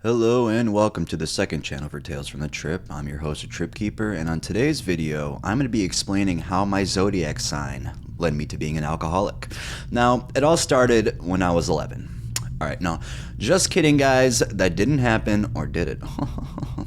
Hello and welcome to the second channel for Tales from the Trip. I'm your host, Trip Keeper, and on today's video, I'm going to be explaining how my zodiac sign led me to being an alcoholic. Now, it all started when I was 11. Alright, no, just kidding guys, that didn't happen, or did it?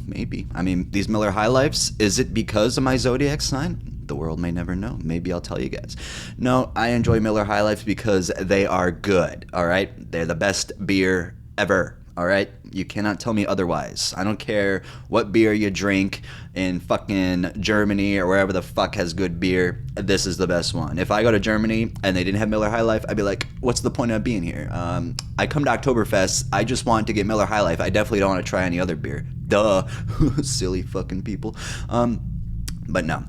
Maybe. I mean, these Miller High Lifes, is it because of my zodiac sign? The world may never know. Maybe I'll tell you guys. No, I enjoy Miller High Lifes because they are good, alright? They're the best beer ever. All right, you cannot tell me otherwise. I don't care what beer you drink in fucking Germany or wherever the fuck has good beer. This is the best one. If I go to Germany and they didn't have Miller High Life, I'd be like, what's the point of being here? I come to Oktoberfest. I just want to get Miller High Life. I definitely don't want to try any other beer. Duh, silly fucking people. But no.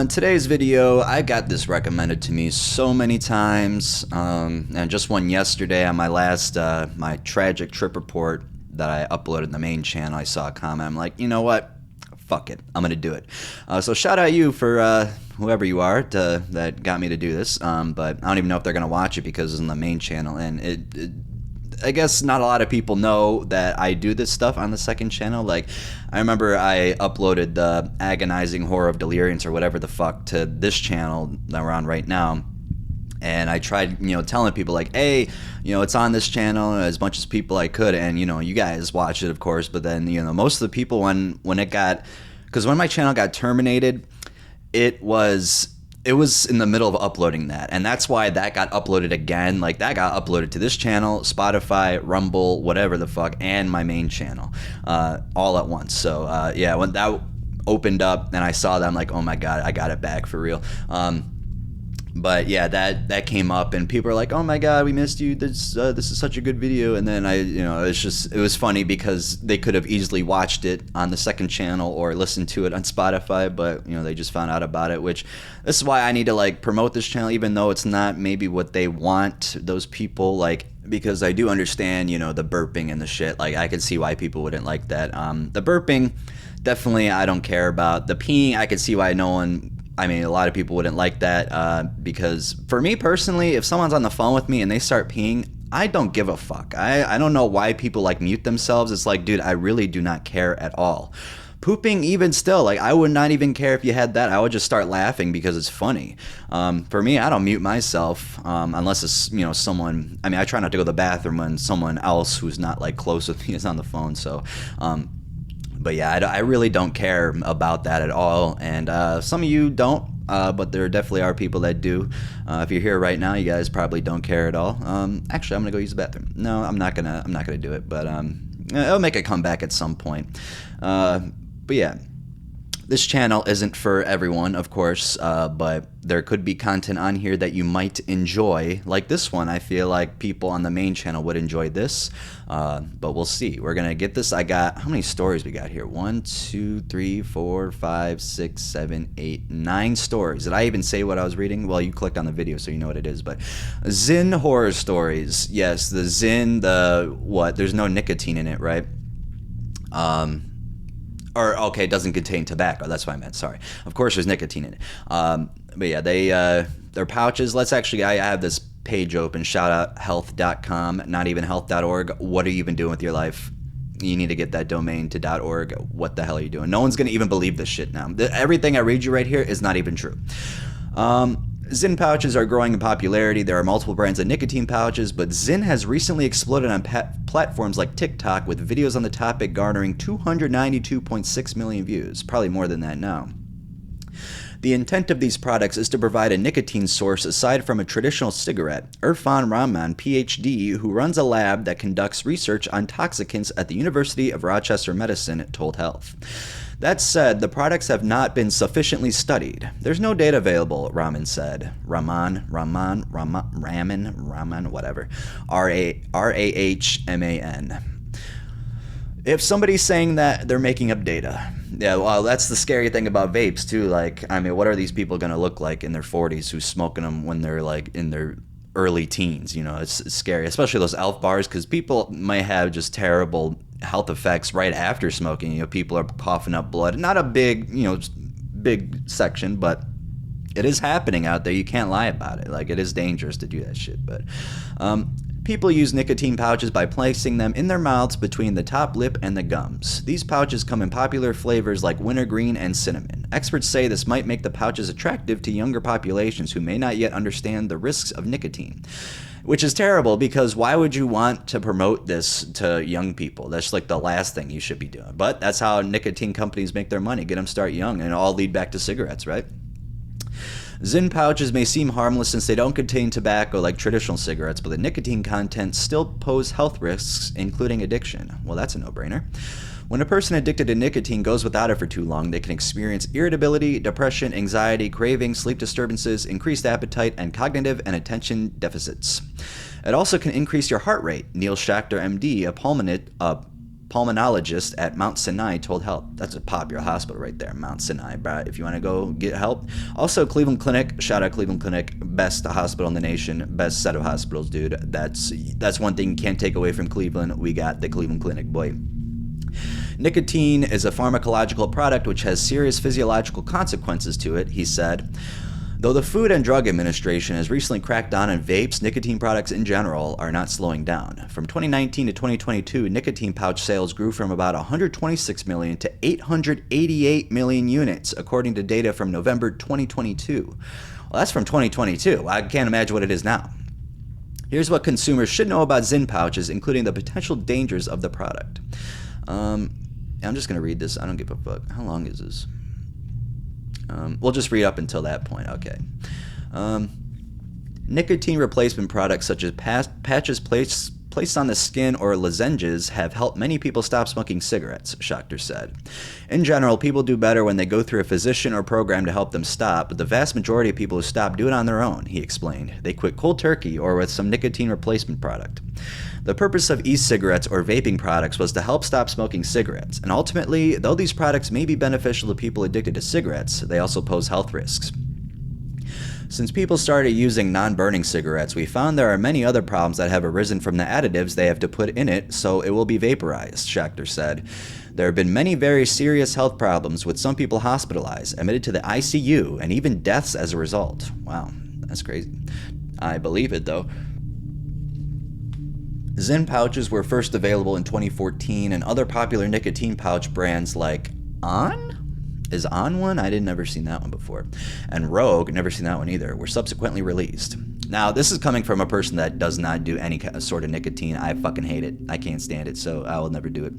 In today's video, I got this recommended to me so many times, and just one yesterday on my last, my tragic trip report that I uploaded in the main channel. I saw a comment. I'm like, you know what? Fuck it. I'm going to do it. So shout out you for whoever you are that got me to do this, but I don't even know if they're going to watch it because it's in the main channel, and I guess not a lot of people know that I do this stuff on the second channel. Like, I remember I uploaded the Agonizing Horror of Deliriance or whatever the fuck to this channel that we're on right now. And I tried, telling people like, hey, it's on this channel as much as people I could. And, you guys watch it, of course. But then, most of the people when it got, because when my channel got terminated, it was in the middle of uploading that, and that's why that got uploaded again. Like, that got uploaded to this channel, Spotify, Rumble, whatever the fuck, and my main channel, all at once. So yeah, when that opened up and I saw that, I'm like, oh my god, I got it back for real. But yeah, that came up, and people are like, "Oh my God, we missed you. This is such a good video." And then it was funny because they could have easily watched it on the second channel or listened to it on Spotify, but they just found out about it. Which this is why I need to like promote this channel, even though it's not maybe what they want. Those people because I do understand the burping and the shit. Like, I could see why people wouldn't like that. The burping, definitely, I don't care about. The peeing, I could see why no one. I mean, a lot of people wouldn't like that because for me personally, if someone's on the phone with me and they start peeing, I don't give a fuck. I don't know why people like mute themselves. It's like, dude, I really do not care at all. Pooping, even still, like, I would not even care if you had that. I would just start laughing because it's funny. For me, I don't mute myself unless it's someone. I mean, I try not to go to the bathroom when someone else who's not like close with me is on the phone. So. But yeah, I really don't care about that at all, and some of you don't, but there definitely are people that do. If you're here right now, you guys probably don't care at all. Actually, I'm gonna go use the bathroom. No, I'm not gonna do it, but I'll make a comeback at some point. But yeah. This channel isn't for everyone, of course, but there could be content on here that you might enjoy, like this one. I feel like people on the main channel would enjoy this, but we'll see. We're going to get this. I got, how many stories we got here? 1, 2, 3, 4, 5, 6, 7, 8, 9 stories. Did I even say what I was reading? Well, you clicked on the video, so you know what it is, but ZYN horror stories. Yes, the ZYN, there's no nicotine in it, right? Or, okay, it doesn't contain tobacco. That's what I meant. Sorry. Of course, there's nicotine in it. But yeah, they're pouches. I have this page open, shoutout.health.com, not even health.org. What are you even doing with your life? You need to get that domain to .org. What the hell are you doing? No one's going to even believe this shit now. Everything I read you right here is not even true. ZYN pouches are growing in popularity. There are multiple brands of nicotine pouches, but ZYN has recently exploded on platforms like TikTok, with videos on the topic garnering 292.6 million views. Probably more than that now. The intent of these products is to provide a nicotine source aside from a traditional cigarette. Irfan Rahman, PhD, who runs a lab that conducts research on toxicants at the University of Rochester Medicine, told Health. That said, the products have not been sufficiently studied. There's no data available, Rahman said. Rahman, whatever. Rahman. If somebody's saying that, they're making up data. Yeah, well, that's the scary thing about vapes, too. Like, I mean, what are these people going to look like in their 40s who's smoking them when they're, like, in their early teens? It's scary, especially those elf bars, because people might have just terrible health effects right after smoking. People are coughing up blood. Not a big section, but it is happening out there. You can't lie about it. Like, it is dangerous to do that shit. But People use nicotine pouches by placing them in their mouths between the top lip and the gums. These pouches come in popular flavors like wintergreen and cinnamon. Experts say this might make the pouches attractive to younger populations who may not yet understand the risks of nicotine. Which is terrible, because why would you want to promote this to young people? That's like the last thing you should be doing. But that's how nicotine companies make their money. Get them start young, and it all lead back to cigarettes, right? ZYN pouches may seem harmless since they don't contain tobacco like traditional cigarettes, but the nicotine content still pose health risks, including addiction. Well, that's a no-brainer. When a person addicted to nicotine goes without it for too long, they can experience irritability, depression, anxiety, cravings, sleep disturbances, increased appetite, and cognitive and attention deficits. It also can increase your heart rate. Neil Schachter, MD, a pulmonologist at Mount Sinai, told Health. That's a popular hospital right there, Mount Sinai, bro, if you want to go get help. Also, Cleveland Clinic, shout out Cleveland Clinic, best hospital in the nation, best set of hospitals, dude. That's one thing you can't take away from Cleveland. We got the Cleveland Clinic, boy. Nicotine is a pharmacological product which has serious physiological consequences to it, he said. Though the Food and Drug Administration has recently cracked down on vapes, nicotine products in general are not slowing down. From 2019 to 2022, nicotine pouch sales grew from about 126 million to 888 million units, according to data from November 2022. Well, that's from 2022. I can't imagine what it is now. Here's what consumers should know about ZYN pouches, including the potential dangers of the product. I'm just going to read this. I don't give a fuck. How long is this? We'll just read up until that point. Okay. Nicotine replacement products such as patches placed on the skin or lozenges have helped many people stop smoking cigarettes, Schachter said. In general, people do better when they go through a physician or program to help them stop, but the vast majority of people who stop do it on their own, he explained. They quit cold turkey or with some nicotine replacement product. The purpose of e-cigarettes or vaping products was to help stop smoking cigarettes, and ultimately, though these products may be beneficial to people addicted to cigarettes, they also pose health risks. Since people started using non-burning cigarettes, we found there are many other problems that have arisen from the additives they have to put in it, so it will be vaporized, Schachter said. There have been many very serious health problems, with some people hospitalized, admitted to the ICU, and even deaths as a result. Wow, that's crazy. I believe it, though. ZYN pouches were first available in 2014, and other popular nicotine pouch brands like On? Is On one? I didn't never seen that one before. And Rogue, never seen that one either, were subsequently released. Now, this is coming from a person that does not do any sort of nicotine. I fucking hate it. I can't stand it, so I will never do it.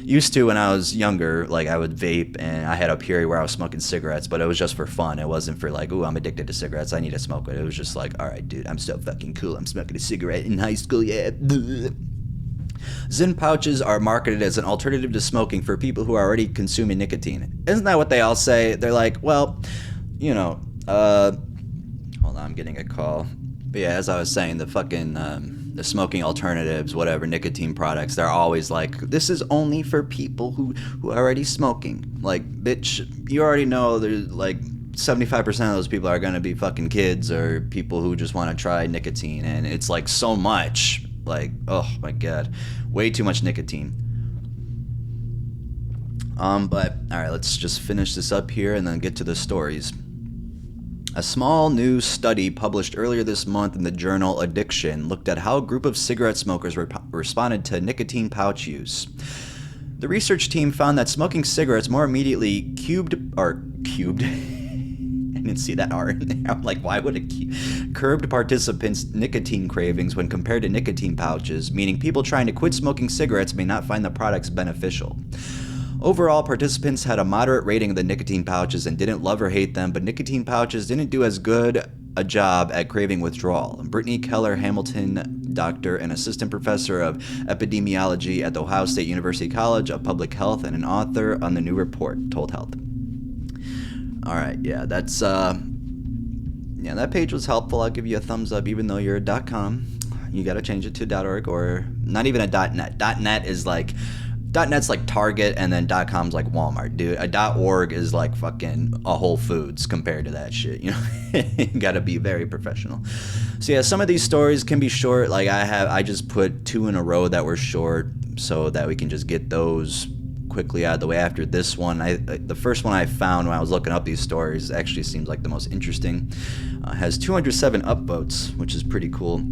Used to when I was younger, like I would vape, and I had a period where I was smoking cigarettes, but it was just for fun. It wasn't for like, ooh, I'm addicted to cigarettes, I need to smoke it. It was just like, all right, dude, I'm so fucking cool. I'm smoking a cigarette in high school, yeah. ZYN pouches are marketed as an alternative to smoking for people who are already consuming nicotine. Isn't that what they all say? They're like, well, you know, hold on, I'm getting a call. But yeah, as I was saying, the fucking, the smoking alternatives, whatever, nicotine products, they're always like, this is only for people who are already smoking. Like, bitch, you already know there's like 75% of those people are going to be fucking kids or people who just want to try nicotine. And it's like so much. Like, oh my god, way too much nicotine. But alright, let's just finish this up here and then get to the stories. A small new study published earlier this month in the journal Addiction looked at how a group of cigarette smokers responded to nicotine pouch use. The research team found that smoking cigarettes more immediately curbed I didn't see that R in there. I'm like, why would it curbed participants' nicotine cravings when compared to nicotine pouches, meaning people trying to quit smoking cigarettes may not find the products beneficial. Overall, participants had a moderate rating of the nicotine pouches and didn't love or hate them, but nicotine pouches didn't do as good a job at craving withdrawal. Brittany Keller Hamilton, doctor and assistant professor of epidemiology at the Ohio State University College of Public Health and an author on the new report, told Health. Alright, yeah, that's, yeah, that page was helpful. I'll give you a thumbs up, even though you're a .com. You gotta change it to .org, or not even a .net. .net is like, .net's like Target, and then .com's like Walmart, dude. A .org is like fucking a Whole Foods compared to that shit, you know? You gotta be very professional. So yeah, some of these stories can be short. Like I just put 2 in a row that were short so that we can just get those quickly out of the way. After this one, the first one I found when I was looking up these stories actually seems like the most interesting. Has 207 upvotes, which is pretty cool.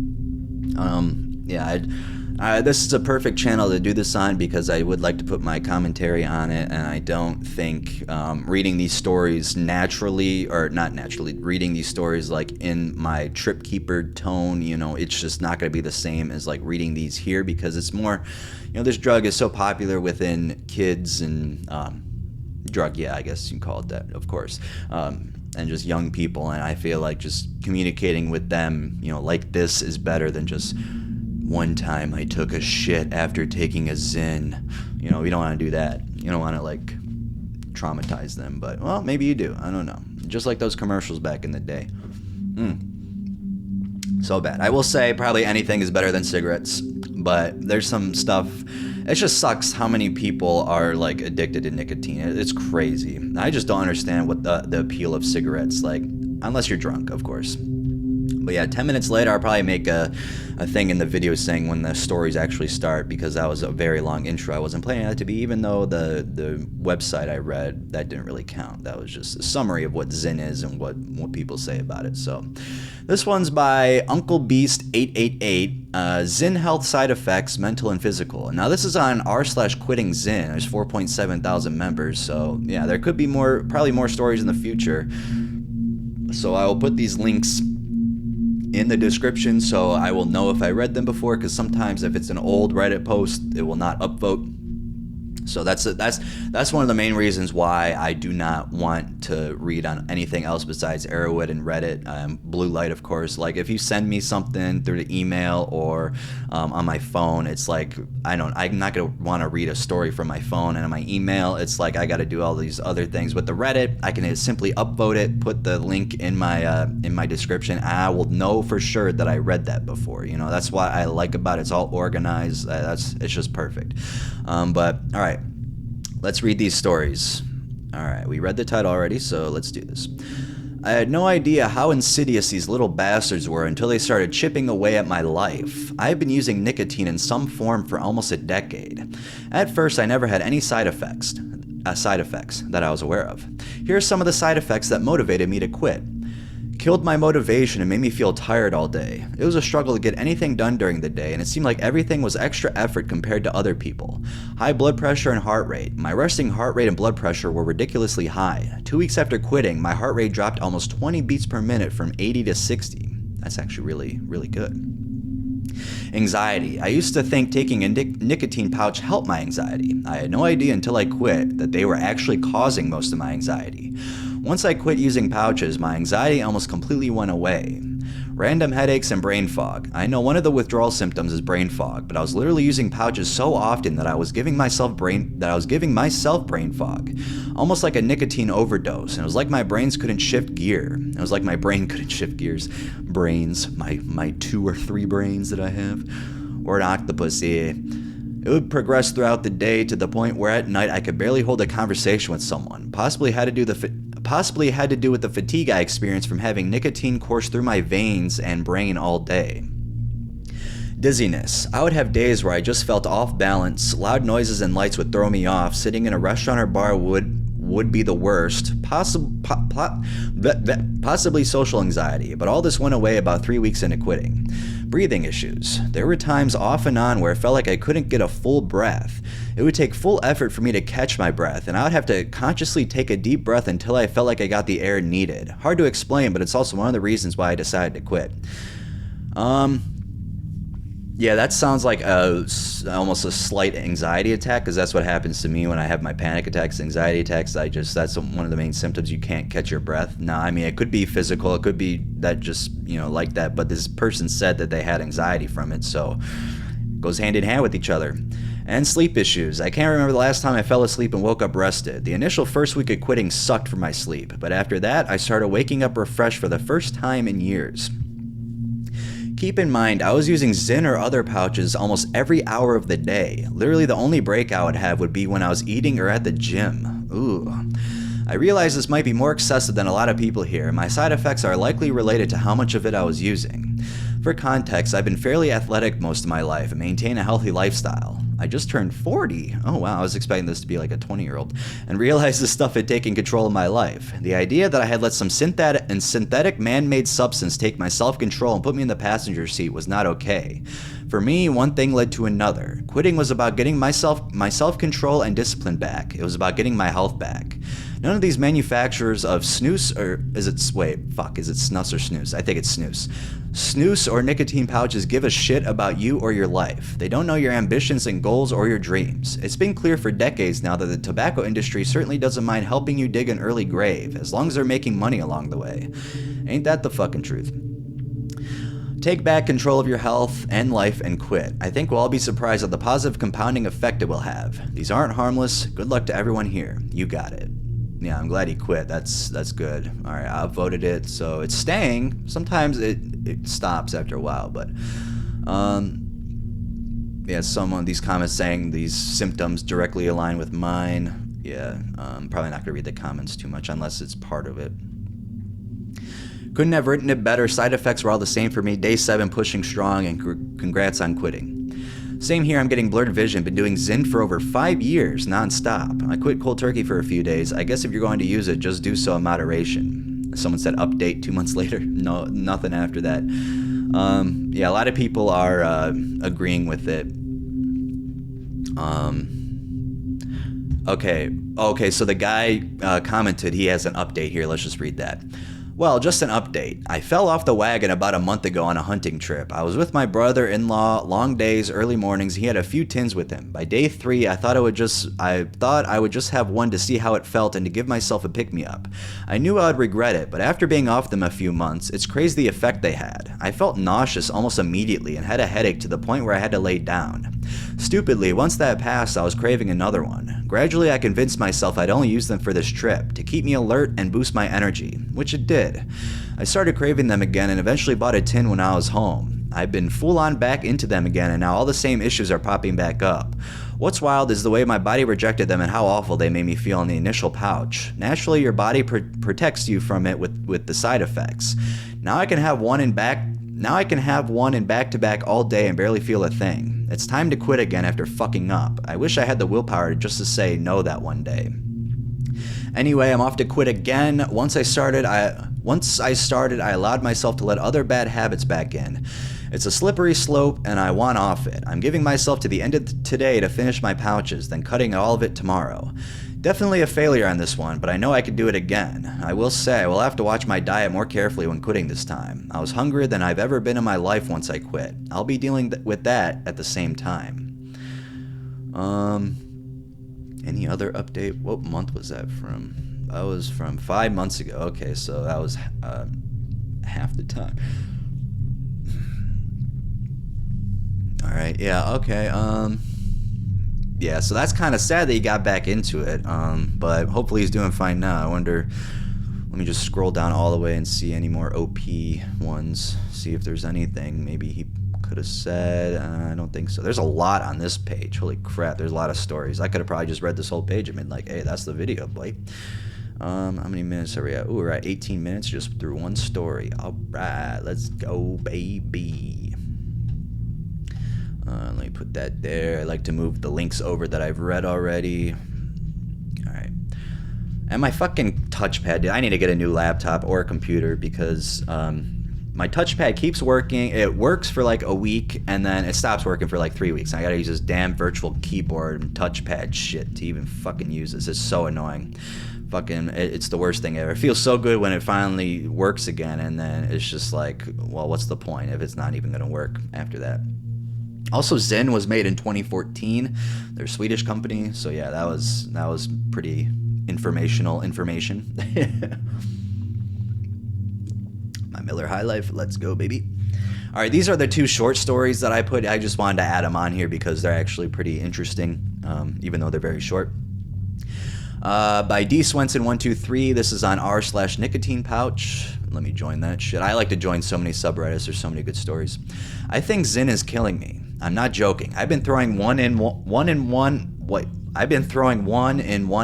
yeah, this is a perfect channel to do this on because I would like to put my commentary on it, and I don't think reading these stories naturally, or not naturally, reading these stories like in my Trip Keeper tone, you know, it's just not going to be the same as like reading these here, because it's more, you know, this drug is so popular within kids and yeah, I guess you can call it that, of course, and just young people, and I feel like just communicating with them, you know, like this is better than just one time I took a shit after taking a ZYN. You know, we don't want to do that. You don't want to like traumatize them, but well, maybe you do. I don't know. Just like those commercials back in the day. So bad. I will say probably anything is better than cigarettes, but there's some stuff. It just sucks how many people are like addicted to nicotine. It's crazy. I just don't understand what the appeal of cigarettes, like, unless you're drunk, of course. But yeah, 10 minutes later, I'll probably make a thing in the video saying when the stories actually start, because that was a very long intro. I wasn't planning that to be, even though the website I read, that didn't really count. That was just a summary of what ZYN is and what people say about it. So this one's by Uncle Beast 888, ZYN health side effects, mental and physical. Now this is on r/quitting ZYN. There's 4.7 thousand members. So yeah, there could be probably more stories in the future. So I will put these links in the description so I will know if I read them before, because sometimes if it's an old Reddit post, it will not upvote. So that's one of the main reasons why I do not want to read on anything else besides Arrowhead and Reddit. Blue Light, of course. Like if you send me something through the email or on my phone, it's like I'm not gonna want to read a story from my phone, and on my email, it's like I got to do all these other things. With the Reddit, I can simply upvote it, put the link in my description, and I will know for sure that I read that before. You know, that's what I like about it. It's all organized. It's just perfect. But all right. Let's read these stories. Alright, we read the title already, so let's do this. I had no idea how insidious these little bastards were until they started chipping away at my life. I have been using nicotine in some form for almost a decade. At first, I never had any side effects that I was aware of. Here are some of the side effects that motivated me to quit. Killed my motivation and made me feel tired all day. It was a struggle to get anything done during the day, and it seemed like everything was extra effort compared to other people. High blood pressure and heart rate. My resting heart rate and blood pressure were ridiculously high. 2 weeks after quitting, my heart rate dropped almost 20 beats per minute from 80 to 60. That's actually really, really good. Anxiety. I used to think taking a nicotine pouch helped my anxiety. I had no idea until I quit that they were actually causing most of my anxiety. Once I quit using pouches, my anxiety almost completely went away. Random headaches and brain fog. I know one of the withdrawal symptoms is brain fog, but I was literally using pouches so often that I was giving myself brain fog, almost like a nicotine overdose. And it was like my brains couldn't shift gear. It was like my brain couldn't shift gears. Brains, my 2 or 3 brains that I have, or an octopus. Yeah. It would progress throughout the day to the point where at night I could barely hold a conversation with someone. Possibly had to do with the fatigue I experienced from having nicotine course through my veins and brain all day. Dizziness. I would have days where I just felt off balance. Loud noises and lights would throw me off. Sitting in a restaurant or bar would be the worst. Possibly social anxiety, but all this went away about 3 weeks into quitting. Breathing issues. There were times off and on where it felt like I couldn't get a full breath. It would take full effort for me to catch my breath, and I would have to consciously take a deep breath until I felt like I got the air needed. Hard to explain, but it's also one of the reasons why I decided to quit. Yeah, that sounds like almost a slight anxiety attack, because that's what happens to me when I have my panic attacks, anxiety attacks. That's one of the main symptoms. You can't catch your breath. Now, I mean, it could be physical. It could be that just, like that. But this person said that they had anxiety from it, so it goes hand in hand with each other. And sleep issues. I can't remember the last time I fell asleep and woke up rested. The initial first week of quitting sucked for my sleep, but after that, I started waking up refreshed for the first time in years. Keep in mind, I was using ZYN or other pouches almost every hour of the day. Literally, the only break I would have would be when I was eating or at the gym. Ooh. I realize this might be more excessive than a lot of people here. My side effects are likely related to how much of it I was using. For context, I've been fairly athletic most of my life and maintain a healthy lifestyle. I just turned 40. Oh wow, I was expecting this to be like a 20-year-old. And realized this stuff had taken control of my life. The idea that I had let some synthetic man-made substance take my self-control and put me in the passenger seat was not okay. For me, one thing led to another. Quitting was about getting my self-control and discipline back. It was about getting my health back. None of these manufacturers of snus, or is it snus or snooze? I think it's snooze. Snooze or nicotine pouches give a shit about you or your life. They don't know your ambitions and goals or your dreams. It's been clear for decades now that the tobacco industry certainly doesn't mind helping you dig an early grave, as long as they're making money along the way. Ain't that the fucking truth? Take back control of your health and life and quit. I think we'll all be surprised at the positive compounding effect it will have. These aren't harmless. Good luck to everyone here. You got it. Yeah, I'm glad he quit. That's good. All right, I voted it, so it's staying. Sometimes it stops after a while, but yeah, some of these comments saying these symptoms directly align with mine. Yeah, probably not gonna read the comments too much unless it's part of it. Couldn't have written it better. Side effects were all the same for me. Day 7 pushing strong, and congrats on quitting. Same here, I'm getting blurred vision. Been doing ZYN for over 5 years, non-stop. I quit cold turkey for a few days. I guess if you're going to use it, just do so in moderation. Someone said update 2 months later. No, nothing after that. Yeah, a lot of people are agreeing with it. Okay, so the guy commented he has an update here. Let's just read that. Well, just an update. I fell off the wagon about a month ago on a hunting trip. I was with my brother-in-law, long days, early mornings. He had a few tins with him. By day 3, I thought I would just have one to see how it felt and to give myself a pick-me-up. I knew I would regret it, but after being off them a few months, it's crazy the effect they had. I felt nauseous almost immediately and had a headache to the point where I had to lay down. Stupidly, once that passed, I was craving another one. Gradually, I convinced myself I'd only use them for this trip, to keep me alert and boost my energy, which it did. I started craving them again and eventually bought a tin when I was home. I've been full on back into them again, and now all the same issues are popping back up. What's wild is the way my body rejected them and how awful they made me feel in the initial pouch. Naturally, your body protects you from it with the side effects. Now I can have one in back-to-back all day and barely feel a thing. It's time to quit again after fucking up. I wish I had the willpower just to say no that one day. Anyway, I'm off to quit again. Once I started, I allowed myself to let other bad habits back in. It's a slippery slope, and I want off it. I'm giving myself to the end of today to finish my pouches, then cutting all of it tomorrow. Definitely a failure on this one, but I know I could do it again. I will say I will have to watch my diet more carefully when quitting this time. I was hungrier than I've ever been in my life once I quit. I'll be dealing with that at the same time. Any other update? What month was that from? That was from 5 months ago. Okay, so that was half the time. All right, yeah, okay. Yeah, so that's kind of sad that he got back into it, but hopefully he's doing fine now. I wonder, let me just scroll down all the way and see any more OP ones, see if there's anything maybe he could have said. I don't think so. There's a lot on this page. Holy crap, there's a lot of stories. I could have probably just read this whole page and been like, hey, that's the video, boy. How many minutes are we at? Ooh, we're at 18 minutes just through one story. All right, let's go, baby. Let me put that there. I like to move the links over that I've read already. All right. And my fucking touchpad, dude, I need to get a new laptop or a computer because my touchpad keeps working. It works for like a week and then it stops working for like 3 weeks. I gotta use this damn virtual keyboard and touchpad shit to even fucking use this. It's so annoying. Fucking, it's the worst thing ever. It feels so good when it finally works again, and then it's just like, well, what's the point if it's not even gonna work after that? Also, ZYN was made in 2014. They're a Swedish company, so yeah, that was pretty informational information. My Miller High Life, let's go, baby. All right, these are the 2 short stories that I put. I just wanted to add them on here because they're actually pretty interesting, even though they're very short. By D Swenson 123. This is on r/nicotine pouch. Let me join that shit. I like to join so many subreddits. There's so many good stories. I think ZYN is killing me. I'm not joking. I've been throwing one in one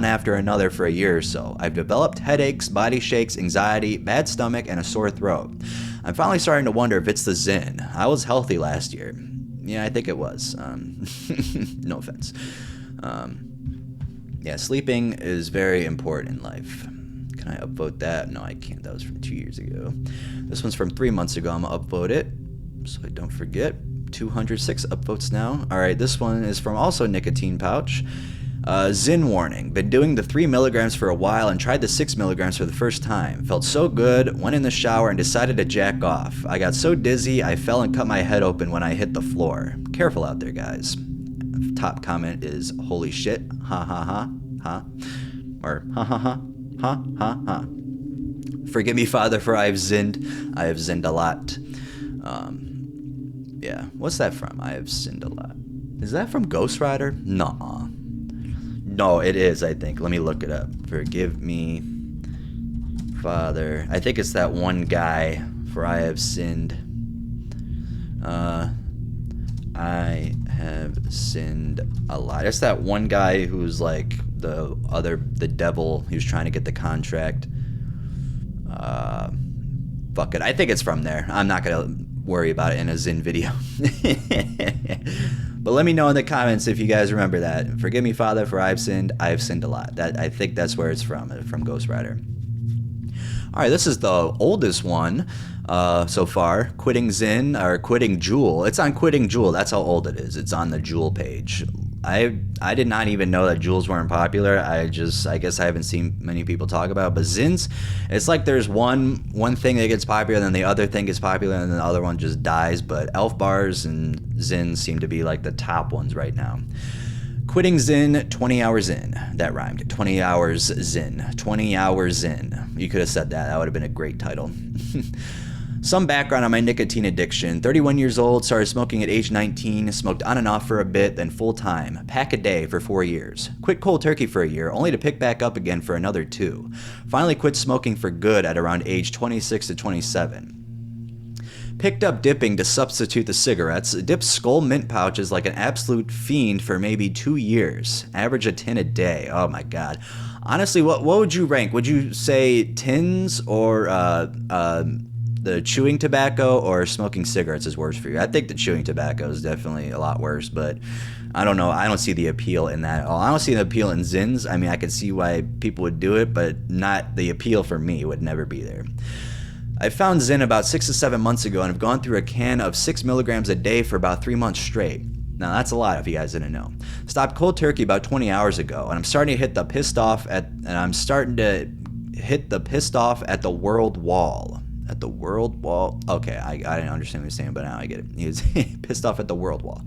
after another for a year or so. I've developed headaches, body shakes, anxiety, bad stomach, and a sore throat. I'm finally starting to wonder if it's the ZYN. I was healthy last year. Yeah, I think it was. No offense. Yeah, sleeping is very important in life. Can I upvote that? No, I can't. That was from 2 years ago. This one's from 3 months ago. I'm gonna upvote it so I don't forget. 206 upvotes now. All right, this one is from also Nicotine Pouch. ZYN warning. Been doing the 3 milligrams for a while and tried the 6 milligrams for the first time. Felt so good, went in the shower and decided to jack off. I got so dizzy, I fell and cut my head open when I hit the floor. Careful out there, guys. Top comment is, holy shit, ha ha ha, ha. Or, ha ha ha, ha ha ha. Forgive me, Father, for I have zinned. I have zinned a lot. Yeah, what's that from? I have sinned a lot. Is that from Ghost Rider? Nuh-uh. No, it is, I think. Let me look it up. Forgive me, Father. I think it's that one guy, for I have sinned. I have sinned a lot. It's that one guy who's like the devil. He was trying to get the contract. Fuck it. I think it's from there. I'm not going to worry about it in a ZYN video. But let me know in the comments if you guys remember that. Forgive me, Father, for I've sinned a lot. I think that's where it's from Ghost Rider. All right, this is the oldest one so far. Quitting ZYN, or Quitting Juul. It's on Quitting Juul. That's how old it is. It's on the Juul page. I did not even know that Juuls weren't popular. I guess I haven't seen many people talk about it. But ZYNs, it's like there's one thing that gets popular, then the other thing gets popular, and then the other one just dies. But Elf Bars and ZYN seem to be like the top ones right now. Quitting ZYN, 20 hours in. That rhymed. 20 hours ZYN. 20 hours in. You could have said that. That would have been a great title. Some background on my nicotine addiction. 31 years old, started smoking at age 19, smoked on and off for a bit, then full time. Pack a day for 4 years. Quit cold turkey for a year, only to pick back up again for another 2. Finally quit smoking for good at around age 26 to 27. Picked up dipping to substitute the cigarettes. Dipped Skull mint pouches like an absolute fiend for maybe 2 years. Average a tin a day. Oh my god. Honestly, what would you rank? Would you say tins or the chewing tobacco, or smoking cigarettes is worse for you? I think the chewing tobacco is definitely a lot worse, but I don't know. I don't see the appeal in that at all. I don't see the appeal in ZYNs. I mean, I could see why people would do it, but not the appeal for me. It would never be there. I found ZYN about 6 to 7 months ago and have gone through a can of 6 milligrams a day for about 3 months straight. Now that's a lot if you guys didn't know. Stopped cold turkey about 20 hours ago, and I'm starting to hit the pissed off at the world wall. At the world wall? Okay, I didn't understand what he was saying, but now I get it. He was pissed off at the world wall.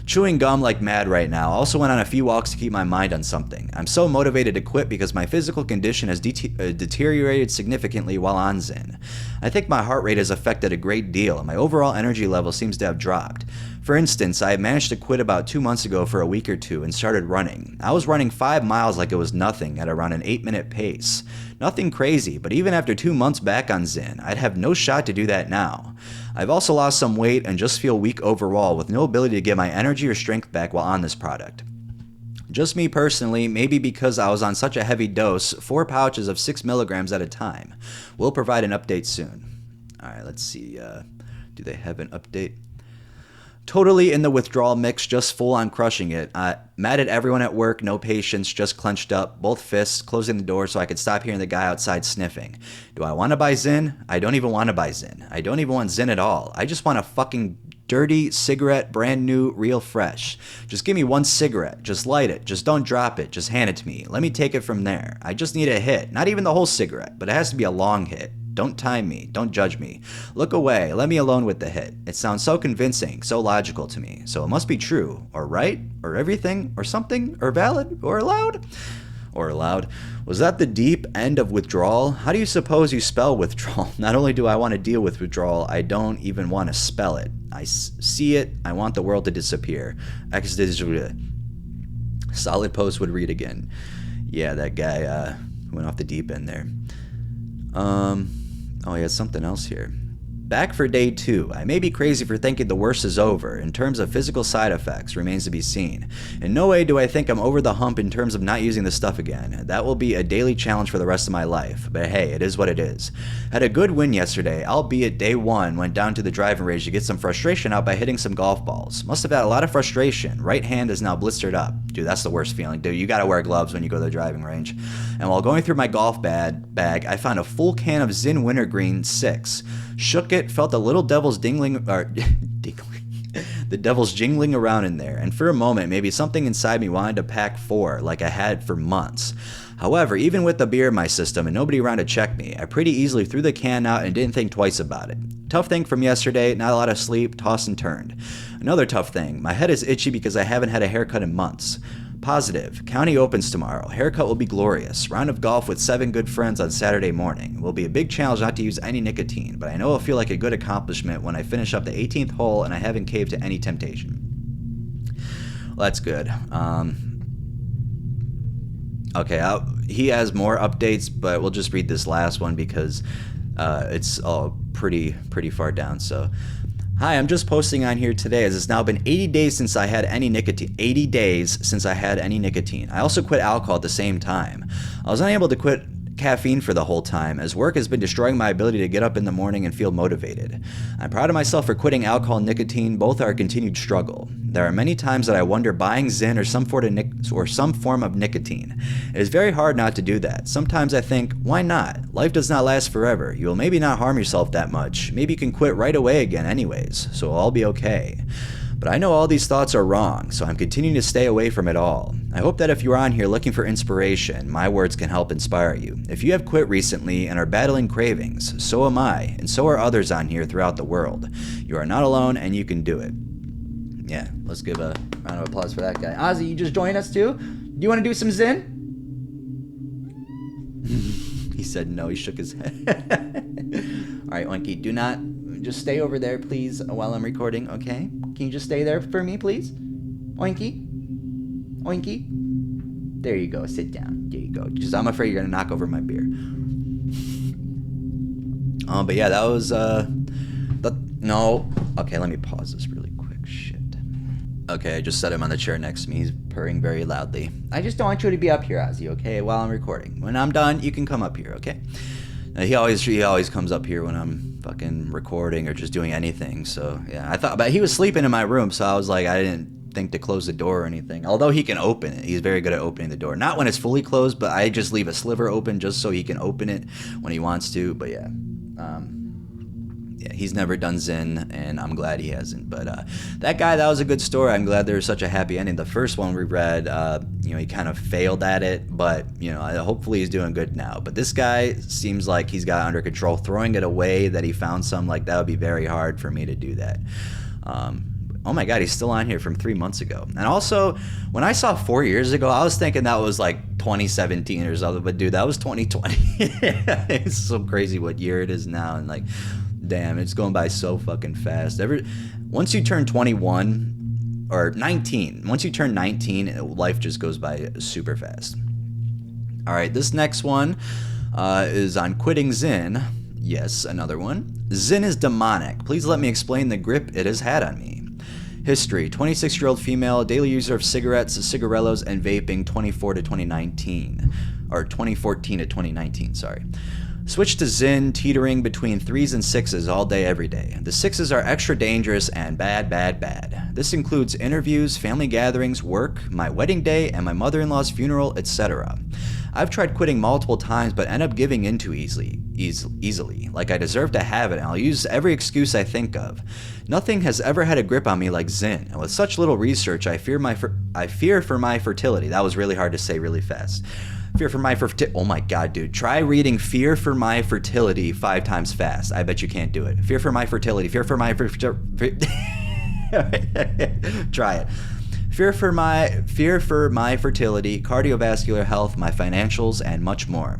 Chewing gum like mad right now. Also went on a few walks to keep my mind on something. I'm so motivated to quit because my physical condition has deteriorated significantly while on ZYN. I think my heart rate has affected a great deal, and my overall energy level seems to have dropped. For instance, I managed to quit about 2 months ago for a week or two and started running. I was running 5 miles like it was nothing at around an 8-minute pace. Nothing crazy, but even after 2 months back on ZYN, I'd have no shot to do that now. I've also lost some weight and just feel weak overall with no ability to get my energy or strength back while on this product. Just me personally, maybe because I was on such a heavy dose, 4 pouches of 6 milligrams at a time. We'll provide an update soon. Alright, let's see. Do they have an update? Totally in the withdrawal mix, just full on crushing it. Mad at everyone at work, no patience, just clenched up, both fists, closing the door so I could stop hearing the guy outside sniffing. Do I want to buy ZYN? I don't even want to buy ZYN. I don't even want ZYN at all. I just want a fucking dirty cigarette, brand new, real fresh. Just give me one cigarette. Just light it. Just don't drop it. Just hand it to me. Let me take it from there. I just need a hit. Not even the whole cigarette, but it has to be a long hit. Don't time me. Don't judge me. Look away. Let me alone with the hit. It sounds so convincing, so logical to me. So it must be true, or right, or everything, or something, or valid, or allowed. Or allowed. Was that the deep end of withdrawal? How do you suppose you spell withdrawal? Not only do I want to deal with withdrawal, I don't even want to spell it. I see it. I want the world to disappear. Solid post would read again. Yeah, that guy went off the deep end there. Oh, he has something else here. Back for day 2. I may be crazy for thinking the worst is over. In terms of physical side effects, remains to be seen. In no way do I think I'm over the hump in terms of not using this stuff again. That will be a daily challenge for the rest of my life. But hey, it is what it is. Had a good win yesterday, albeit day 1 went down to the driving range to get some frustration out by hitting some golf balls. Must have had a lot of frustration. Right hand is now blistered up. Dude, that's the worst feeling. Dude, you gotta wear gloves when you go to the driving range. And while going through my golf bag, I found a full can of ZYN Wintergreen 6. Shook it, felt the little devil's dingling, The devil's jingling around in there, and for a moment, maybe something inside me wanted to pack 4 like I had for months. However, even with the beer in my system and nobody around to check me, I pretty easily threw the can out and didn't think twice about it. Tough thing from yesterday, not a lot of sleep, tossed and turned. Another tough thing, my head is itchy because I haven't had a haircut in months. Positive. County opens tomorrow. Haircut will be glorious. Round of golf with 7 good friends on Saturday morning. It will be a big challenge not to use any nicotine, but I know it'll feel like a good accomplishment when I finish up the 18th hole and I haven't caved to any temptation. Well, that's good. Okay, he has more updates, but we'll just read this last one because it's all pretty far down. So, hi, I'm just posting on here today as it's now been 80 days since I had any nicotine. 80 days since I had any nicotine. I also quit alcohol at the same time. I was unable to quit caffeine for the whole time, as work has been destroying my ability to get up in the morning and feel motivated. I'm proud of myself for quitting alcohol and nicotine. Both are a continued struggle. There are many times that I wonder buying ZYN or some form of nicotine. It is very hard not to do that. Sometimes I think, why not? Life does not last forever. You will maybe not harm yourself that much. Maybe you can quit right away again anyways, so I'll be okay. But I know all these thoughts are wrong, so I'm continuing to stay away from it all. I hope that if you're on here looking for inspiration, my words can help inspire you. If you have quit recently and are battling cravings, so am I, and so are others on here throughout the world. You are not alone, and you can do it. Yeah, let's give a round of applause for that guy. Ozzy, you just joined us too? Do you want to do some ZYN? He said no, he shook his head. Alright, Oinky, do not... Just stay over there, please, while I'm recording, okay? Can you just stay there for me, please? Oinky? Oinky? There you go. Sit down. There you go. Just, I'm afraid you're going to knock over my beer. But yeah, that was, no. Okay, let me pause this really quick. Shit. Okay, I just set him on the chair next to me. He's purring very loudly. I just don't want you to be up here, Ozzy, okay? While I'm recording. When I'm done, you can come up here, okay? He always comes up here when I'm fucking recording or just doing anything. So yeah, but he was sleeping in my room, so I was like, I didn't think to close the door or anything. Although he can open it, he's very good at opening the door. Not when it's fully closed, but I just leave a sliver open just so he can open it when he wants to. But yeah, he's never done ZYN, and I'm glad he hasn't. But that guy, that was a good story. I'm glad there was such a happy ending. The first one we read, he kind of failed at it, but hopefully he's doing good now. But this guy seems like he's got it under control. Throwing it away that he found some, like, that would be very hard for me to do that. Oh my God, he's still on here from 3 months ago. And also, when I saw 4 years ago, I was thinking that was like 2017 or something. But dude, that was 2020. It's so crazy what year it is now, and like, damn, it's going by so fucking fast. Once you turn 21 or 19, once you turn 19, life just goes by super fast. All right, this next one is on quitting ZYN. Yes, another one. ZYN is demonic. Please let me explain the grip it has had on me. History: 26-year-old female, daily user of cigarettes, cigarillos, and vaping 2014 to 2019, sorry. Switch to ZYN, teetering between 3s and 6s all day, every day. The 6s are extra dangerous and bad. This includes interviews, family gatherings, work, my wedding day, and my mother-in-law's funeral, etc. I've tried quitting multiple times, but end up giving in too easily. Like I deserve to have it, and I'll use every excuse I think of. Nothing has ever had a grip on me like ZYN, and with such little research, I fear for my fertility. That was really hard to say really fast. Fear for my fertility. Oh my God, dude. Try reading fear for my fertility 5 times fast. I bet you can't do it. Fear for my fertility. Fear for my fertility. Try it. Fear for my fertility, cardiovascular health, my financials, and much more.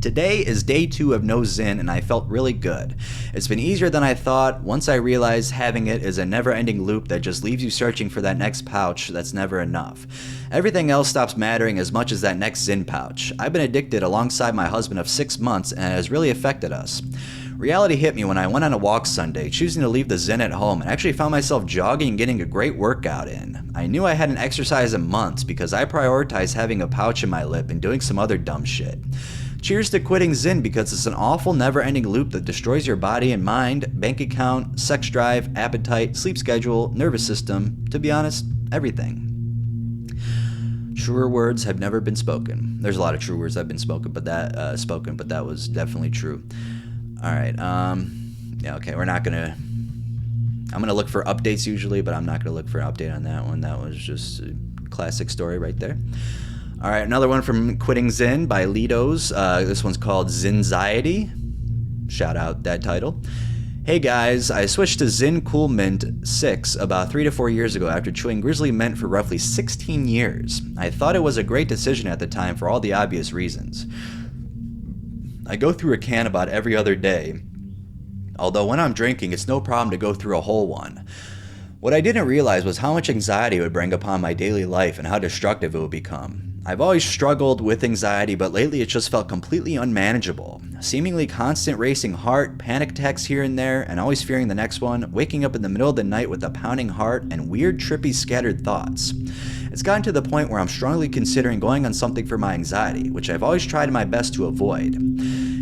Today is day 2 of no ZYN, and I felt really good. It's been easier than I thought once I realized having it is a never-ending loop that just leaves you searching for that next pouch that's never enough. Everything else stops mattering as much as that next ZYN pouch. I've been addicted alongside my husband of 6 months, and it has really affected us. Reality hit me when I went on a walk Sunday, choosing to leave the ZYN at home, and actually found myself jogging and getting a great workout in. I knew I hadn't exercised in months because I prioritized having a pouch in my lip and doing some other dumb shit. Cheers to quitting ZYN because it's an awful never-ending loop that destroys your body and mind, bank account, sex drive, appetite, sleep schedule, nervous system, to be honest, everything. Truer words have never been spoken. There's a lot of true words that have been spoken, but that was definitely true. All right, yeah, okay, we're not gonna... I'm going to look for updates usually, but I'm not going to look for an update on that one. That was just a classic story right there. All right, another one from Quitting ZYN by Litos. This one's called Zinxiety. Shout out that title. Hey guys, I switched to ZYN Cool Mint 6 about 3 to 4 years ago after chewing Grizzly Mint for roughly 16 years. I thought it was a great decision at the time for all the obvious reasons. I go through a can about every other day, although when I'm drinking, it's no problem to go through a whole one. What I didn't realize was how much anxiety it would bring upon my daily life and how destructive it would become. I've always struggled with anxiety, but lately it just felt completely unmanageable. Seemingly constant racing heart, panic attacks here and there, and always fearing the next one, waking up in the middle of the night with a pounding heart, and weird, trippy, scattered thoughts. It's gotten to the point where I'm strongly considering going on something for my anxiety, which I've always tried my best to avoid.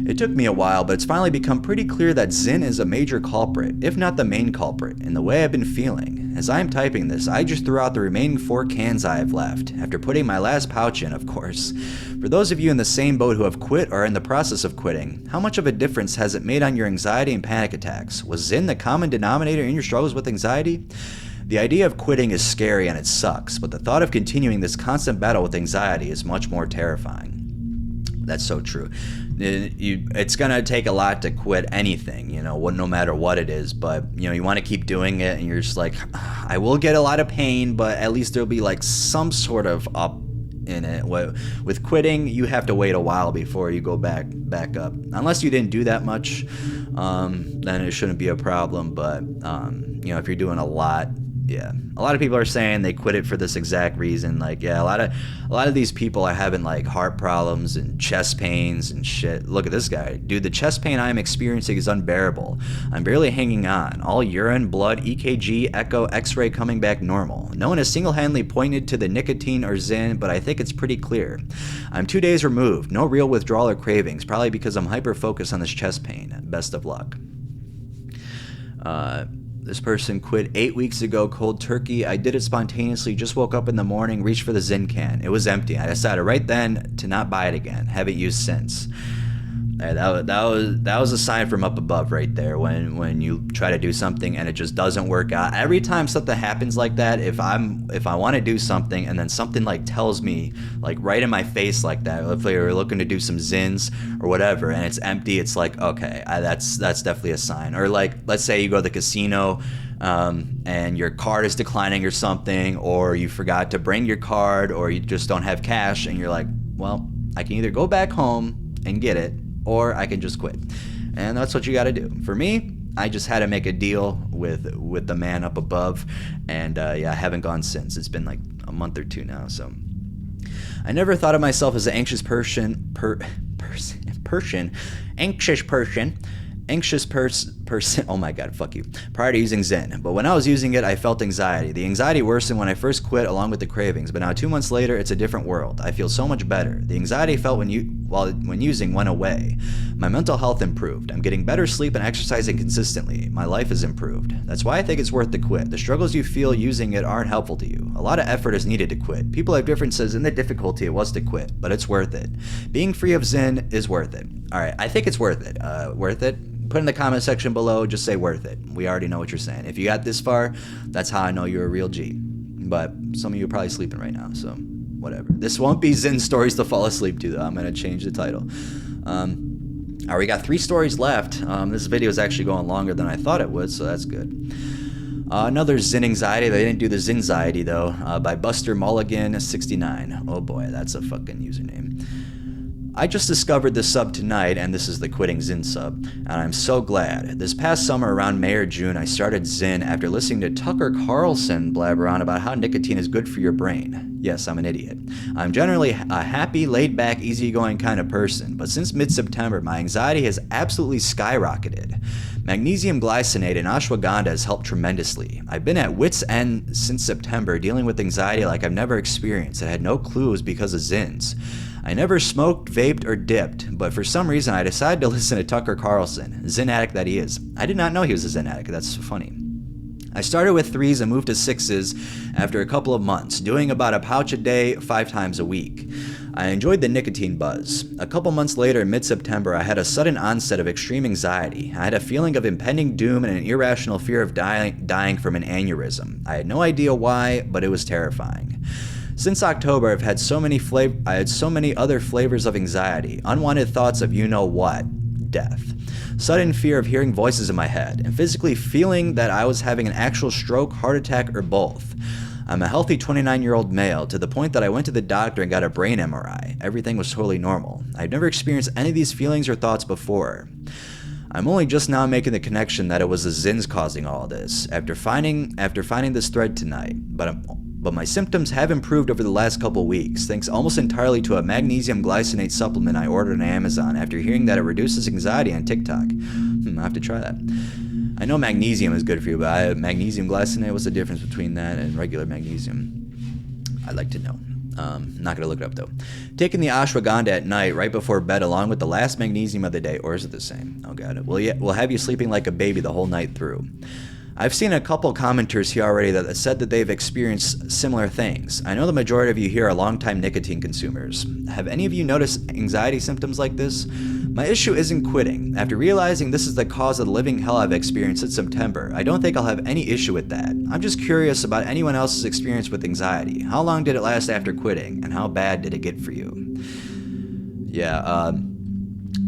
It took me a while, but it's finally become pretty clear that ZYN is a major culprit, if not the main culprit, in the way I've been feeling. As I am typing this, I just threw out the remaining 4 cans I have left, after putting my last pouch in, of course. For those of you in the same boat who have quit or are in the process of quitting, how much of a difference has it made on your anxiety and panic attacks? Was ZYN the common denominator in your struggles with anxiety? The idea of quitting is scary and it sucks, but the thought of continuing this constant battle with anxiety is much more terrifying. That's so true. It's gonna take a lot to quit anything, no matter what it is. But you want to keep doing it, and you're just like, I will get a lot of pain, but at least there'll be like some sort of up in it. With quitting, you have to wait a while before you go back up. Unless you didn't do that much, then it shouldn't be a problem. But if you're doing a lot. Yeah, a lot of people are saying they quit it for this exact reason. Like, yeah, a lot of these people are having like heart problems and chest pains and shit. Look at this guy, dude. The chest pain I am experiencing is unbearable. I'm barely hanging on. All urine, blood, EKG, echo, X-ray coming back normal. No one has single-handedly pointed to the nicotine or ZYN, but I think it's pretty clear. I'm 2 days removed. No real withdrawal or cravings. Probably because I'm hyper-focused on this chest pain. Best of luck. This person quit 8 weeks ago, cold turkey. I did it spontaneously, just woke up in the morning, reached for the ZYN can. It was empty. I decided right then to not buy it again. Haven't used since. That was a sign from up above right there when you try to do something and it just doesn't work out. Every time something happens like that, if I want to do something and then something like tells me like right in my face like that, if you're looking to do some ZYNs or whatever and it's empty, it's like, okay, that's definitely a sign. Or like, let's say you go to the casino and your card is declining or something, or you forgot to bring your card, or you just don't have cash, and you're like, well, I can either go back home and get it, or I can just quit. And that's what you got to do. For me, I just had to make a deal with the man up above, and I haven't gone since. It's been like a month or two now. So I never thought of myself as an anxious person. Oh my god, fuck you. Prior to using ZYN, but when I was using it, I felt anxiety. The anxiety worsened when I first quit, along with the cravings. But now 2 months later, it's a different world. I feel so much better. The anxiety I felt when using went away. My mental health improved. I'm getting better sleep and exercising consistently. My life has improved. That's why I think it's worth to quit. The struggles you feel using it aren't helpful to you. A lot of effort is needed to quit. People have differences in the difficulty it was to quit, but it's worth it. Being free of ZYN is worth it. All right, I think it's worth it. Worth it? Put in the comment section below, just say worth it. We already know what you're saying. If you got this far, that's how I know you're a real G. But some of you are probably sleeping right now, so whatever. This won't be ZYN stories to fall asleep to, though. I'm going to change the title. All right, we got 3 stories left. This video is actually going longer than I thought it would, so that's good. Another ZYN anxiety. They didn't do the ZYNxiety, though, by Buster Mulligan 69. Oh boy, that's a fucking username. I just discovered this sub tonight, and this is the Quitting ZYN sub, and I'm so glad. This past summer around May or June, I started ZYN after listening to Tucker Carlson blabber on about how nicotine is good for your brain. Yes, I'm an idiot. I'm generally a happy, laid-back, easygoing kind of person, but since mid-September, my anxiety has absolutely skyrocketed. Magnesium glycinate and ashwagandha has helped tremendously. I've been at wit's end since September, dealing with anxiety like I've never experienced, and had no clue it was because of ZYNs. I never smoked, vaped, or dipped, but for some reason I decided to listen to Tucker Carlson, ZYN addict that he is. I did not know he was a ZYN addict, that's funny. I started with 3s and moved to 6s after a couple of months, doing about a pouch a day, 5 times a week. I enjoyed the nicotine buzz. A couple months later, in mid-September, I had a sudden onset of extreme anxiety. I had a feeling of impending doom and an irrational fear of dying from an aneurysm. I had no idea why, but it was terrifying. Since October, I had so many other flavors of anxiety, unwanted thoughts of you-know-what, death, sudden fear of hearing voices in my head, and physically feeling that I was having an actual stroke, heart attack, or both. I'm a healthy 29-year-old male, to the point that I went to the doctor and got a brain MRI. Everything was totally normal. I've never experienced any of these feelings or thoughts before. I'm only just now making the connection that it was the ZYNs causing all this, after finding this thread tonight, but my symptoms have improved over the last couple weeks, thanks almost entirely to a magnesium glycinate supplement I ordered on Amazon after hearing that it reduces anxiety on TikTok. I have to try that. I know magnesium is good for you, but magnesium glycinate, what's the difference between that and regular magnesium? I'd like to know. Not going to look it up, though. Taking the ashwagandha at night right before bed along with the last magnesium of the day, or is it the same? Oh, got it. We'll have you sleeping like a baby the whole night through. I've seen a couple commenters here already that said that they've experienced similar things. I know the majority of you here are longtime nicotine consumers. Have any of you noticed anxiety symptoms like this? My issue isn't quitting. After realizing this is the cause of the living hell I've experienced since September, I don't think I'll have any issue with that. I'm just curious about anyone else's experience with anxiety. How long did it last after quitting, and how bad did it get for you? Yeah,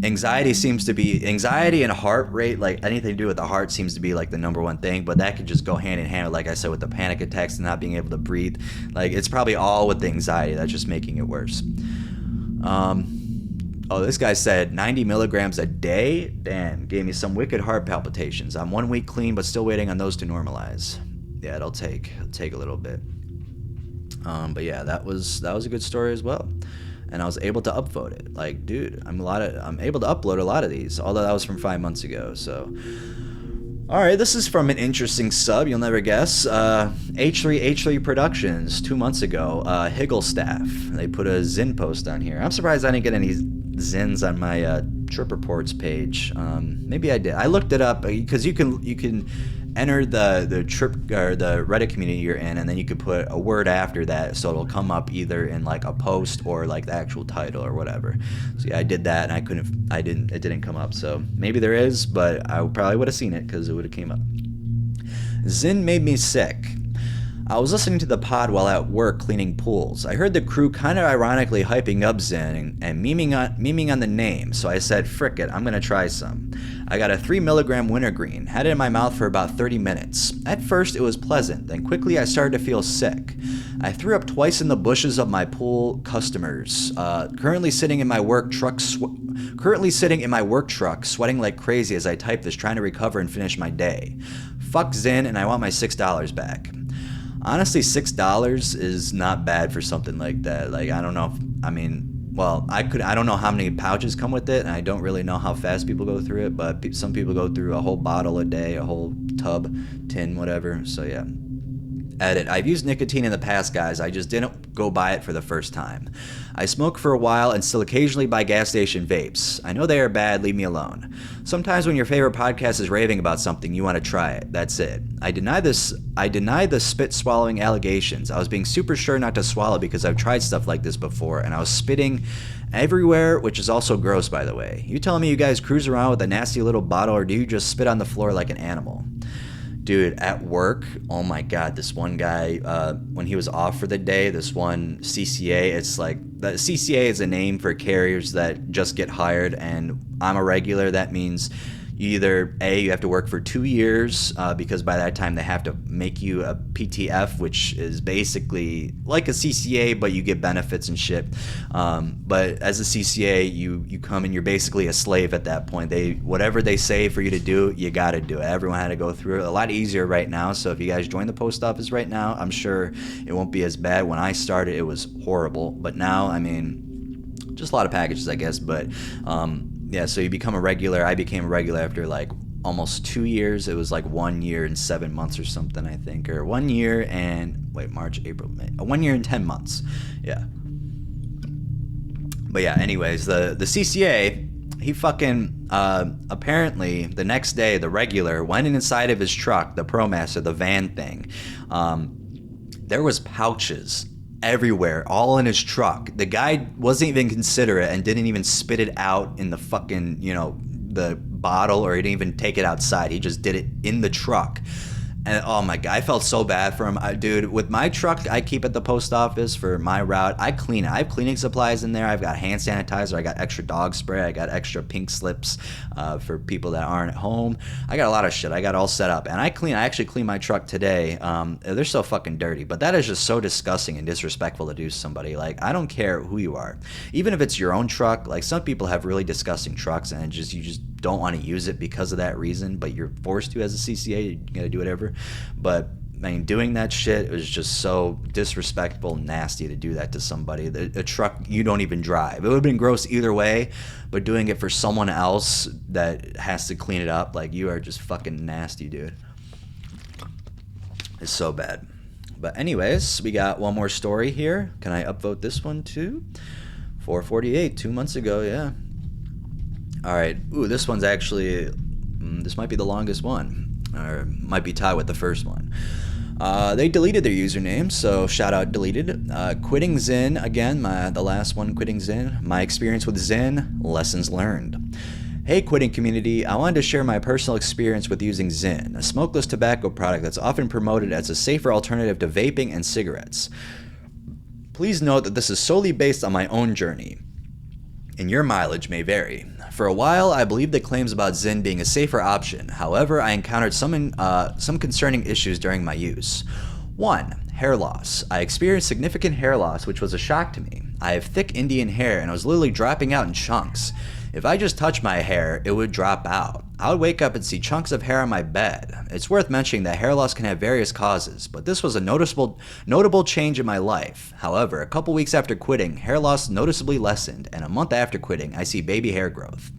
anxiety and heart rate, like anything to do with the heart seems to be like the number one thing, but that could just go hand in hand, like I said, with the panic attacks and not being able to breathe. Like, it's probably all with the anxiety that's just making it worse. This guy said 90 milligrams a day. Damn, gave me some wicked heart palpitations. I'm 1 week clean, but still waiting on those to normalize. Yeah, it'll take a little bit. But yeah, that was a good story as well. And I was able to upvote it. Like, dude, I'm able to upload a lot of these, although that was from 5 months ago. So, all right, this is from an interesting sub. You'll never guess. H3 Productions 2 months ago. Higglestaff. They put a ZYN post on here. I'm surprised I didn't get any ZYNs on my trip reports page. Maybe I did. I looked it up because you can enter the trip or the Reddit community you're in, and then you could put a word after that, so it'll come up either in like a post or like the actual title or whatever. So yeah, I did that, and it didn't come up. So maybe there is, but I probably would have seen it because it would have came up. ZYN made me sick. I was listening to the pod while at work cleaning pools. I heard the crew kind of ironically hyping up ZYN and memeing on the name, so I said, frick it, I'm gonna try some. I got a 3 milligram wintergreen, had it in my mouth for about 30 minutes. At first it was pleasant, then quickly I started to feel sick. I threw up twice in the bushes of my pool customers. Currently sitting in my work truck, sweating like crazy as I type this, trying to recover and finish my day. Fuck ZYN, and I want my $6 back. Honestly, $6 is not bad for something like that. Like, I don't know. I don't know how many pouches come with it, and I don't really know how fast people go through it, but some people go through a whole bottle a day, a whole tub, tin, whatever. So yeah. Edit. I've used nicotine in the past, guys. I just didn't go buy it for the first time. I smoke for a while and still occasionally buy gas station vapes. I know they are bad, leave me alone. Sometimes when your favorite podcast is raving about something, you want to try it. That's it. I deny the spit swallowing allegations. I was being super sure not to swallow because I've tried stuff like this before, and I was spitting everywhere, which is also gross, by the way. You telling me you guys cruise around with a nasty little bottle, or do you just spit on the floor like an animal? Dude, at work, oh my god, this one guy, when he was off for the day, this one CCA, it's like, the CCA is a name for carriers that just get hired, and I'm a regular. That means you have to work for 2 years, because by that time they have to make you a PTF, which is basically like a CCA, but you get benefits and shit. But as a CCA, you come and you're basically a slave at that point. Whatever they say for you to do, you gotta do it. Everyone had to go through it. A lot easier right now. So if you guys join the post office right now, I'm sure it won't be as bad. When I started, it was horrible. But now, I mean, just a lot of packages, I guess. But yeah, so you become a regular. I became a regular after like almost 2 years. It was like 1 year and 7 months or something, I think, or 1 year and March, April, May, 1 year and 10 months. Yeah. But yeah, anyways, the CCA, he fucking apparently the next day, the regular went inside of his truck, the ProMaster, the van thing. There was pouches everywhere, all in his truck. The guy wasn't even considerate and didn't even spit it out in the fucking, you know, the bottle, or he didn't even take it outside. He just did it in the truck. And oh my God, I felt so bad for him. Dude, with my truck I keep at the post office for my route, I clean it. I have cleaning supplies in there. I've got hand sanitizer. I got extra dog spray. I got extra pink slips for people that aren't at home. I got a lot of shit. I got all set up. And I actually cleaned my truck today. They're so fucking dirty. But that is just so disgusting and disrespectful to do to somebody. Like, I don't care who you are. Even if it's your own truck, like some people have really disgusting trucks and you just don't want to use it because of that reason, but you're forced to as a CCA. You gotta do whatever. But I mean, doing that shit, it was just so disrespectful, nasty to do that to somebody. A truck you don't even drive. It would have been gross either way, but doing it for someone else that has to clean it up, like, you are just fucking nasty, dude. It's so bad. But anyways, we got one more story here. Can I upvote this one too? 448, 2 months ago, yeah. All right. Ooh, this one's actually, this might be the longest one, or might be tied with the first one. They deleted their username, so shout out deleted. Quitting ZYN, again, the last one, quitting ZYN. My experience with ZYN, lessons learned. Hey quitting community, I wanted to share my personal experience with using ZYN, a smokeless tobacco product that's often promoted as a safer alternative to vaping and cigarettes. Please note that this is solely based on my own journey, and your mileage may vary. For a while, I believed the claims about ZYN being a safer option. However, I encountered some concerning issues during my use. 1. Hair loss. I experienced significant hair loss, which was a shock to me. I have thick Indian hair and it was literally dropping out in chunks. If I just touched my hair, it would drop out. I would wake up and see chunks of hair on my bed. It's worth mentioning that hair loss can have various causes, but this was a notable change in my life. However, a couple weeks after quitting, hair loss noticeably lessened, and a month after quitting, I see baby hair growth.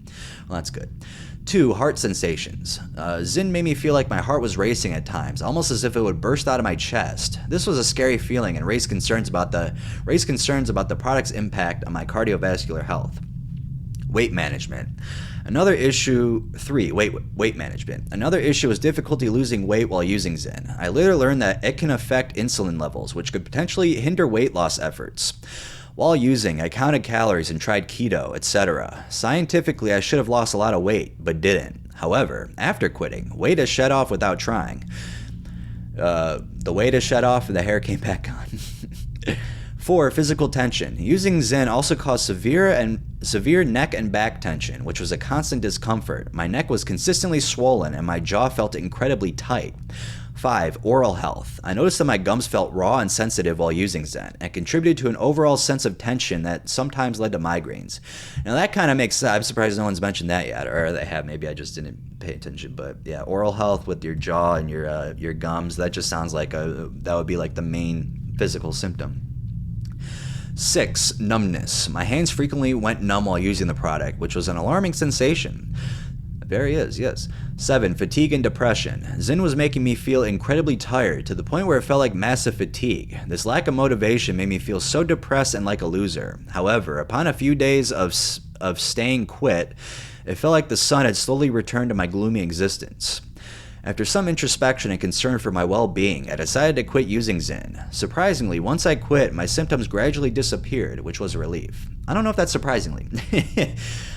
Well, that's good. 2. Heart sensations. ZYN made me feel like my heart was racing at times, almost as if it would burst out of my chest. This was a scary feeling and raised concerns about the product's impact on my cardiovascular health. Weight management. Another issue, 3, weight management. Another issue is difficulty losing weight while using ZYN. I later learned that it can affect insulin levels, which could potentially hinder weight loss efforts. While using, I counted calories and tried keto, etc. Scientifically, I should have lost a lot of weight, but didn't. However, after quitting, weight has shed off without trying. The weight has shed off and the hair came back on. 4. Physical tension. Using ZYN also caused severe neck and back tension, which was a constant discomfort. My neck was consistently swollen and my jaw felt incredibly tight. 5. Oral health. I noticed that my gums felt raw and sensitive while using ZYN and contributed to an overall sense of tension that sometimes led to migraines. Now that kind of makes sense. I'm surprised no one's mentioned that yet, or they have. Maybe I just didn't pay attention. But yeah, oral health with your jaw and your gums, that just sounds like that would be like the main physical symptom. 6. Numbness. My hands frequently went numb while using the product, which was an alarming sensation. There he is, yes. 7. Fatigue and depression. ZYN was making me feel incredibly tired, to the point where it felt like massive fatigue. This lack of motivation made me feel so depressed and like a loser. However, upon a few days of staying quit, it felt like the sun had slowly returned to my gloomy existence. After some introspection and concern for my well-being, I decided to quit using ZYN. Surprisingly, once I quit, my symptoms gradually disappeared, which was a relief. I don't know if that's surprisingly.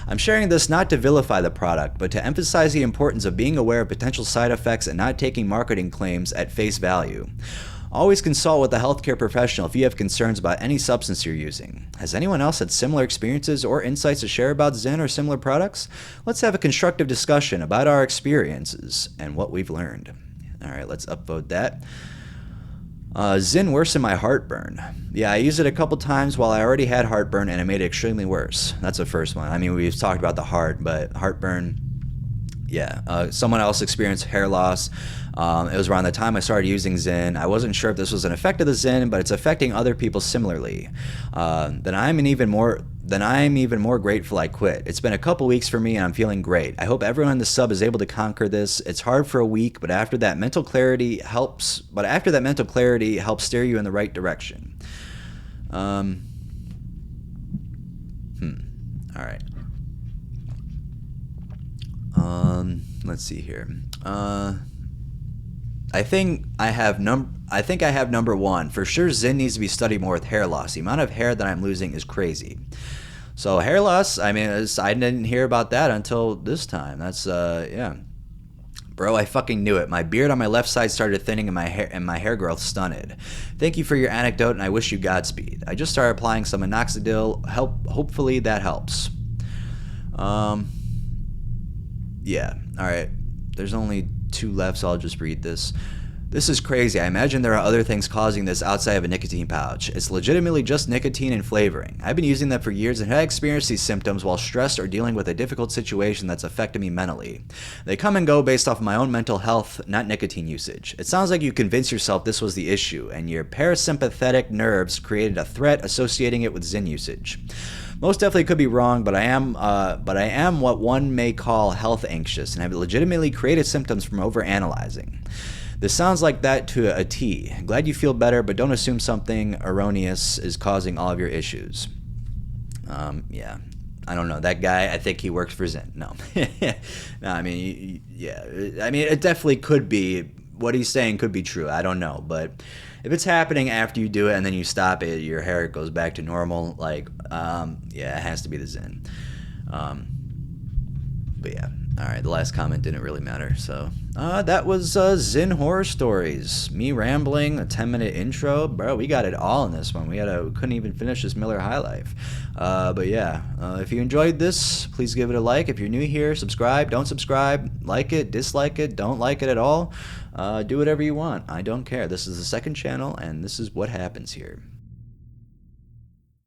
I'm sharing this not to vilify the product, but to emphasize the importance of being aware of potential side effects and not taking marketing claims at face value. Always consult with a healthcare professional if you have concerns about any substance you're using. Has anyone else had similar experiences or insights to share about ZYN or similar products? Let's have a constructive discussion about our experiences and what we've learned. All right, let's upvote that. ZYN worsened my heartburn. Yeah, I used it a couple times while I already had heartburn and it made it extremely worse. That's the first one. I mean, we've talked about the heart, but heartburn, yeah. Someone else experienced hair loss. It was around the time I started using ZYN. I wasn't sure if this was an effect of the ZYN, but it's affecting other people similarly. Then I'm even more grateful I quit. It's been a couple weeks for me and I'm feeling great. I hope everyone in the sub is able to conquer this. It's hard for a week, but after that mental clarity helps steer you in the right direction. All right. Let's see here. I think I have number one. For sure, ZYN needs to be studied more with hair loss. The amount of hair that I'm losing is crazy. So hair loss, I mean, I didn't hear about that until this time. That's yeah. Bro, I fucking knew it. My beard on my left side started thinning and my hair growth stunted. Thank you for your anecdote and I wish you Godspeed. I just started applying some minoxidil. Hopefully that helps. Yeah. All right. There's only 2 left, so I'll just read this. This is crazy. I imagine there are other things causing this outside of a nicotine pouch. It's legitimately just nicotine and flavoring. I've been using them for years and have experienced these symptoms while stressed or dealing with a difficult situation that's affected me mentally. They come and go based off of my own mental health, not nicotine usage. It sounds like you convinced yourself this was the issue, and your parasympathetic nerves created a threat associating it with ZYN usage. Most definitely could be wrong, but I am what one may call health anxious and have legitimately created symptoms from overanalyzing. This sounds like that to a T. Glad you feel better, but don't assume something erroneous is causing all of your issues. Yeah. I don't know. That guy, I think he works for ZYN. No. No, I mean, yeah. I mean, it definitely could be. What he's saying could be true. I don't know. But if it's happening after you do it and then you stop it, your hair goes back to normal, like, yeah, it has to be the ZYN. But yeah. All right, the last comment didn't really matter. So that was ZYN Horror Stories. Me rambling, a 10-minute intro. Bro, we got it all in this one. We couldn't even finish this Miller High Life. But yeah, if you enjoyed this, please give it a like. If you're new here, subscribe. Don't subscribe. Like it, dislike it, don't like it at all. Do whatever you want. I don't care. This is the second channel, and this is what happens here.